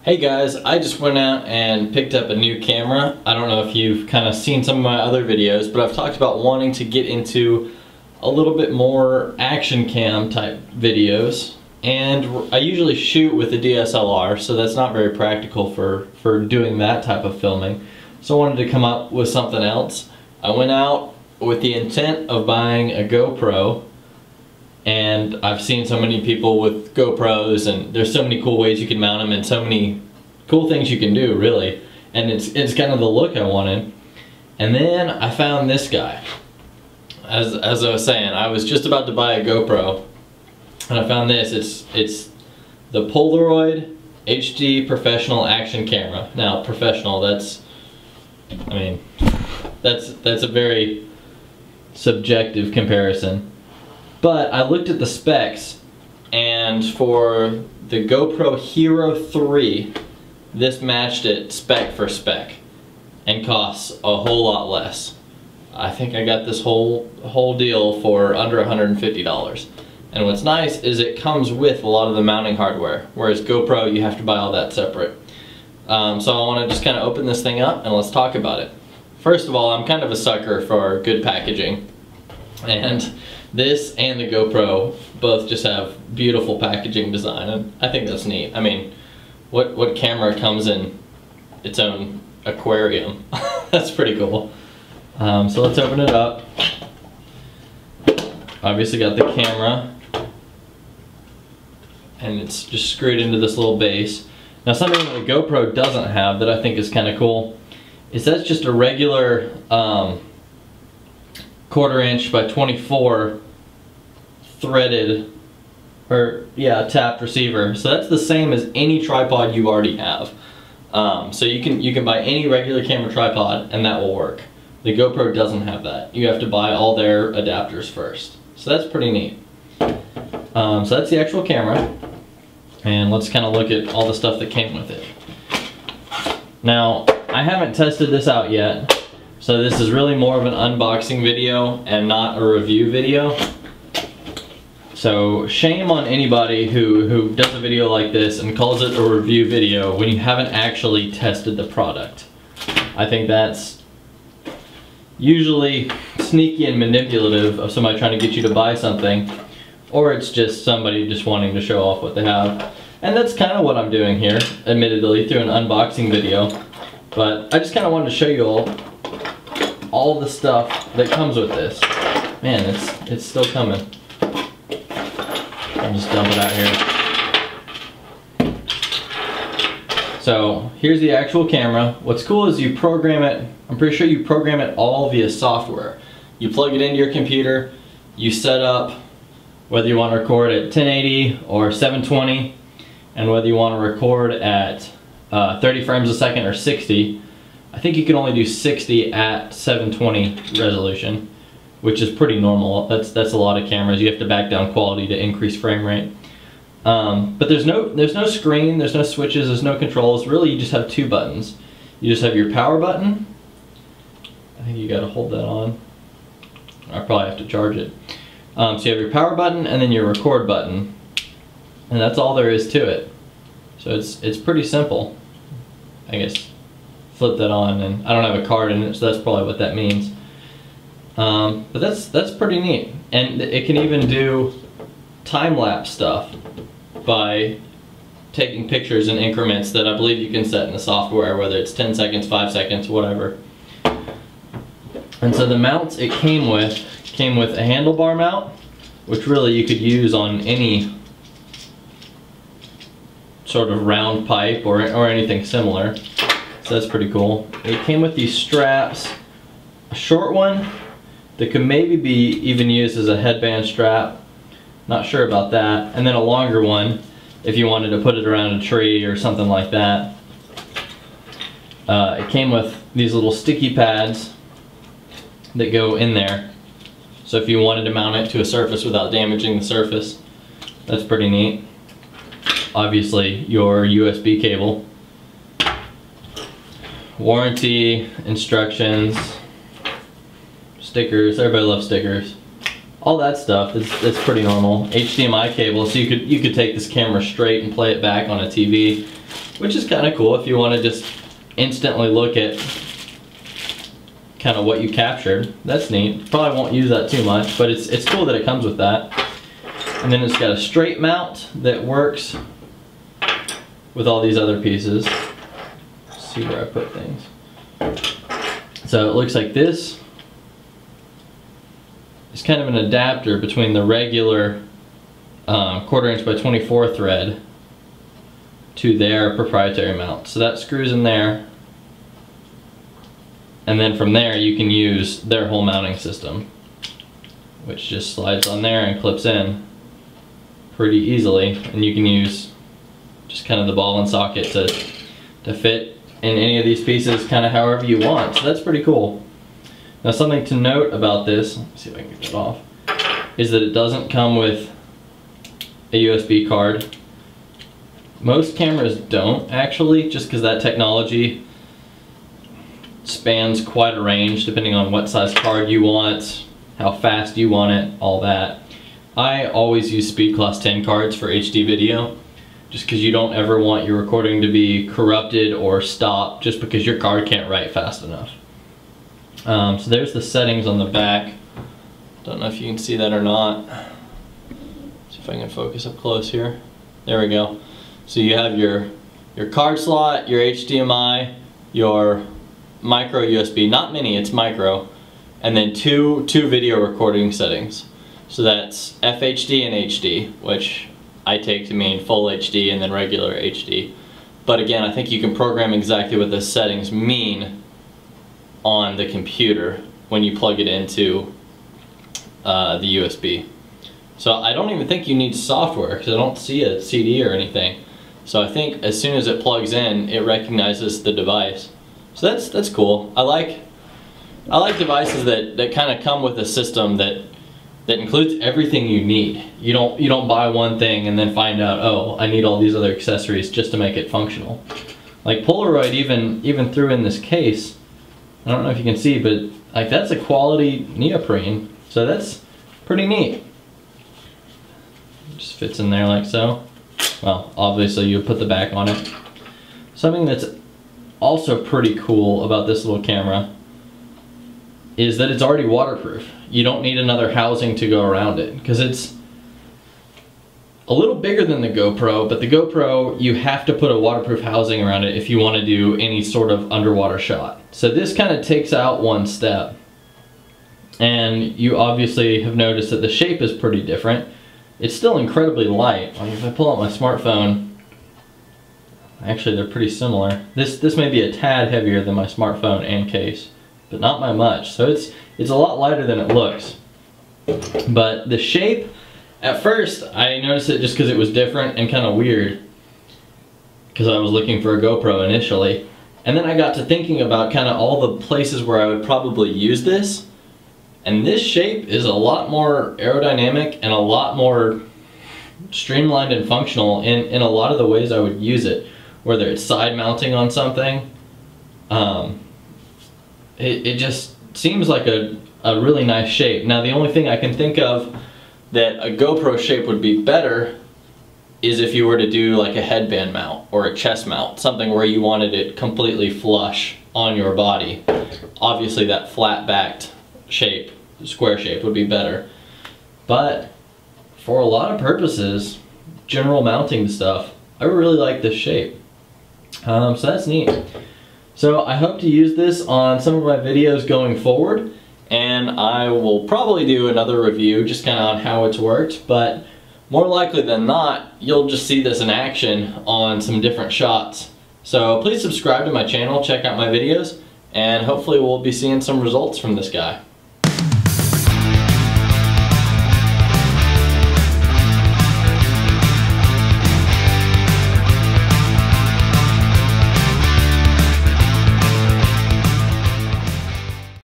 Hey guys, I just went out and picked up a new camera. I don't know if you've kind of seen some of my other videos, but I've talked about wanting to get into a little bit more action cam type videos. And I usually shoot with a DSLR, so that's not very practical for doing that type of filming. So I wanted to come up with something else. I went out with the intent of buying a GoPro, and I've seen so many people with GoPros, and there's so many cool ways you can mount them and so many cool things you can do, really. And it's kind of the look I wanted. And then I found this guy. As I was saying, I was just about to buy a GoPro, and I found this. It's the Polaroid HD Professional Action Camera. Now, professional, that's a very subjective comparison. But I looked at the specs, and for the GoPro Hero 3, this matched it spec for spec and costs a whole lot less. I think I got this whole deal for under $150. And what's nice is it comes with a lot of the mounting hardware, whereas GoPro, you have to buy all that separate. So I want to just kind of open this thing up and let's talk about it. First of all, I'm kind of a sucker for good packaging, and this and the GoPro both just have beautiful packaging design, and I think that's neat. I mean, what camera comes in its own aquarium? That's pretty cool. So let's open it up. Obviously got the camera, and it's just screwed into this little base. Now, something that the GoPro doesn't have that I think is kind of cool is that's just a regular 1/4 inch by 24 threaded, or yeah, tapped receiver. So that's the same as any tripod you already have. So you can buy any regular camera tripod and that will work. The GoPro doesn't have that. You have to buy all their adapters first. So that's pretty neat. So that's the actual camera, and let's kind of look at all the stuff that came with it. Now, I haven't tested this out yet, so this is really more of an unboxing video and not a review video. So shame on anybody who does a video like this and calls it a review video when you haven't actually tested the product. I think that's usually sneaky and manipulative of somebody trying to get you to buy something, or it's just somebody just wanting to show off what they have. And that's kind of what I'm doing here, admittedly, through an unboxing video. But I just kind of wanted to show you all the stuff that comes with this. Man, it's still coming. I'll just dump it out here. So here's the actual camera. What's cool is you program it, I'm pretty sure you program it all via software. You plug it into your computer, you set up whether you want to record at 1080 or 720, and whether you want to record at 30 frames a second or 60. I think you can only do 60 at 720 resolution, which is pretty normal. That's a lot of cameras. You have to back down quality to increase frame rate. But there's no screen, there's no switches, there's no controls. Really, you just have two buttons. You just have your power button. I think you got to hold that on. I probably have to charge it. So you have your power button and then your record button, and that's all there is to it. So it's pretty simple. I guess flip that on, and I don't have a card in it, so that's probably what that means. But that's pretty neat, and it can even do time-lapse stuff by taking pictures in increments that I believe you can set in the software, whether it's 10 seconds, 5 seconds, whatever. And so the mounts it came with a handlebar mount, which really you could use on any sort of round pipe or anything similar. So that's pretty cool. It came with these straps, a short one that could maybe be even used as a headband strap, not sure about that, and then a longer one if you wanted to put it around a tree or something like that. It came with these little sticky pads that go in there, so if you wanted to mount it to a surface without damaging the surface, that's pretty neat. Obviously your USB cable, warranty, instructions, stickers. Everybody loves stickers. all that stuff is pretty normal. HDMI cable, so you could take this camera straight and play it back on a TV, which is kind of cool if you want to just instantly look at kind of what you captured. That's neat. Probably won't use that too much, but it's cool that it comes with that. And then it's got a straight mount that works with all these other pieces. Let's see where I put things. So it looks like this. It's kind of an adapter between the regular 1/4 inch by 24 thread to their proprietary mount. So that screws in there. And then from there you can use their whole mounting system, which just slides on there and clips in pretty easily. And you can use just kind of the ball and socket to fit in any of these pieces kind of however you want. So that's pretty cool. Now something to note about this, let's see if I can get it off, is that it doesn't come with a USB card. Most cameras don't actually, just because that technology spans quite a range depending on what size card you want, how fast you want it, all that. I always use speed class 10 cards for HD video, just because you don't ever want your recording to be corrupted or stop just because your card can't write fast enough. So there's the settings on the back. Don't know if you can see that or not. See if I can focus up close here. There we go. So you have your card slot, your HDMI, your micro USB, not mini, it's micro, and then two video recording settings. So that's FHD and HD, which I take to mean full HD and then regular HD. But again, I think you can program exactly what the settings mean on the computer when you plug it into the USB. So I don't even think you need software because I don't see a CD or anything. So I think as soon as it plugs in, it recognizes the device. So that's cool. I like devices that kind of come with a system that includes everything you need. You don't buy one thing and then find out, oh, I need all these other accessories just to make it functional. Like Polaroid even threw in this case. I don't know if you can see, but like that's a quality neoprene. So that's pretty neat. Just fits in there like so. Well, obviously you put the back on it. Something that's also pretty cool about this little camera is that it's already waterproof. You don't need another housing to go around it, because it's a little bigger than the GoPro, but the GoPro, you have to put a waterproof housing around it if you want to do any sort of underwater shot. So this kind of takes out one step. And you obviously have noticed that the shape is pretty different. It's still incredibly light. Like if I pull out my smartphone, actually they're pretty similar. This may be a tad heavier than my smartphone and case, but not by much. So it's a lot lighter than it looks. But the shape, at first I noticed it just because it was different and kind of weird, because I was looking for a GoPro initially. And then I got to thinking about kind of all the places where I would probably use this. And this shape is a lot more aerodynamic and a lot more streamlined and functional in a lot of the ways I would use it. Whether it's side mounting on something, it just seems like a really nice shape. Now the only thing I can think of that a GoPro shape would be better is if you were to do like a headband mount or a chest mount, something where you wanted it completely flush on your body. Obviously that flat backed shape, square shape, would be better. But for a lot of purposes, general mounting stuff, I really like this shape. So that's neat. So I hope to use this on some of my videos going forward, and I will probably do another review just kind of on how it's worked, but more likely than not, you'll just see this in action on some different shots. So please subscribe to my channel, check out my videos, and hopefully we'll be seeing some results from this guy.